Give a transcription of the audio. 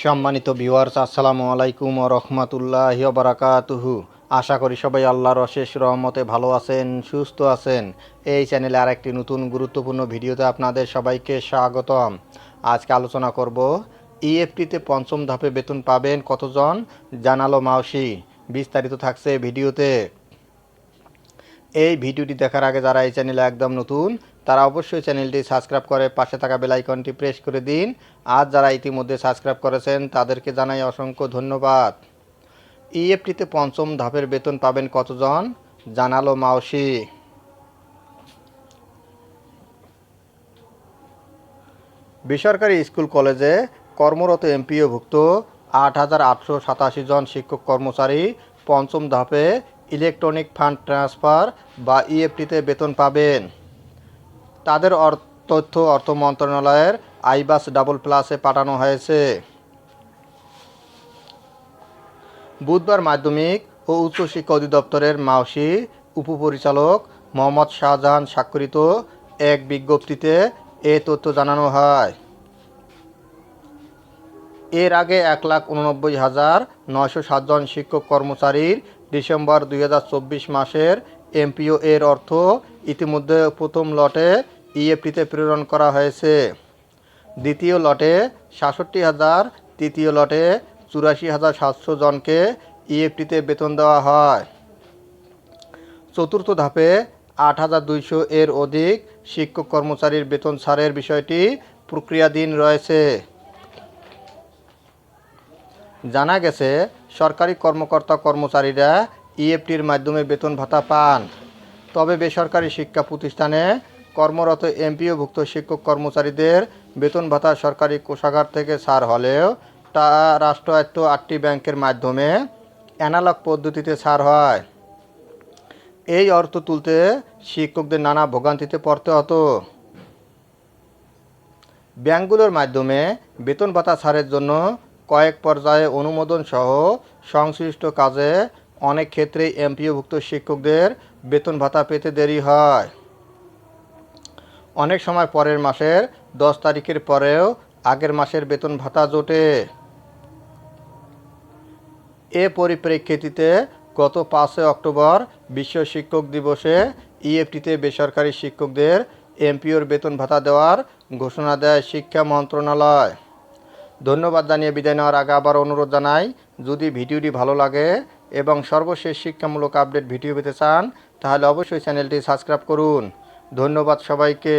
সম্মানিত ভিউয়ার্স, আসসালামু আলাইকুম ওয়া রাহমাতুল্লাহি ওয়া বারাকাতুহু। আশা করি সবাই আল্লাহর অশেষ রহমতে ভালো আছেন, সুস্থ আছেন। এই চ্যানেলে আরেকটি নতুন গুরুত্বপূর্ণ ভিডিওতে আপনাদের সবাইকে স্বাগতম। আজকে আলোচনা করব ইএফটিতে পঞ্চম ধাপে বেতন পাবেন কতজন, জানালো মাওসি। বিস্তারিত থাকছে ভিডিওতে। এই ভিডিওটি দেখার আগে যারা এই চ্যানেলে একদম নতুন তারা অবশ্যই চ্যানেলটি সাবস্ক্রাইব করে পাশে থাকা বেল আইকনটি প্রেস করে দিন। আর যারা ইতিমধ্যে সাবস্ক্রাইব করেছেন তাদেরকে জানাই অসংখ্য ধন্যবাদ। ইএফটিতে পঞ্চম ধাপের বেতন পাবেন কতজন, জানালো মাওসি। বেসরকারি স্কুল কলেজে কর্মরত এমপিওভুক্ত 8,887 জন শিক্ষক কর্মচারী পঞ্চম ধাপে ইলেকট্রনিক ফান্ড ট্রান্সফার বা ইএফটিতে বেতন পাবেন। তাদের তথ্য অর্থ মন্ত্রণালয়ের আইবাস ডাবল প্লাসে পাঠানো হয়েছে। বুধবার মাধ্যমিক ও উচ্চশিক্ষা অধিদপ্তরের মাওসি উপপরিচালক মোহাম্মদ শাহজাহান স্বাক্ষরিত এক বিজ্ঞপ্তিতে এ তথ্য জানানো হয়। এর আগে 1,89,907 জন শিক্ষক কর্মচারীর ডিসেম্বর 2024 মাসের এমপিও এর অর্থ ইতিমধ্যে প্রথম লটে ইএফটিতে প্রেরণ করা হয়েছে। দ্বিতীয় লটে 67,000, তৃতীয় লটে 84,700 জনকে ইএফটিতে বেতন দেওয়া হয়। চতুর্থ ধাপে 8,200 এর অধিক শিক্ষক কর্মচারীর বেতন ছাড়ের বিষয়টি প্রক্রিয়াধীন রয়েছে। জানা গেছে, সরকারি কর্মকর্তা কর্মচারীরা ইএফটির মাধ্যমে বেতন ভাতা পান। তবে বেসরকারি শিক্ষা প্রতিষ্ঠানে কর্মরত এমপিওভুক্ত শিক্ষক কর্মচারীদের বেতন ভাতা সরকারি কোষাগার থেকে ছাড় হলেও তা রাষ্ট্রায়ত্ত 8টি ব্যাংকের মাধ্যমে অ্যানালগ পদ্ধতিতে ছাড় হয়। এই অর্থ তুলতে শিক্ষকদের নানা ভোগান্তিতে পড়তে হতো। ব্যাংকগুলোর মাধ্যমে বেতন ভাতা ছাড়ের জন্য কয়েক পর্যায়ে অনুমোদন সহ সংশ্লিষ্ট কাজে অনেক ক্ষেত্রেই এমপিওভুক্ত শিক্ষকদের বেতন ভাতা পেতে দেরি হয়। অনেক সময় পরের মাসের 10 তারিখের পরেও আগের মাসের বেতন ভাতা জোটে। এ পরিপ্রেক্ষিতে গত 5 অক্টোবর বিশ্ব শিক্ষক দিবসে ইএফটিতে বেসরকারি শিক্ষকদের এমপিওর বেতন ভাতা দেওয়ার ঘোষণা দেয় শিক্ষা মন্ত্রণালয়। ধন্যবাদ জানিয়ে বিদায় নেওয়ার আগে আবার অনুরোধ জানাই, যদি ভিডিওটি ভালো লাগে এবং সর্বশেষ শিক্ষামূলক আপডেট ভিডিও পেতে চান তাহলে অবশ্যই চ্যানেলটি সাবস্ক্রাইব করুন। ধন্যবাদ সবাইকে।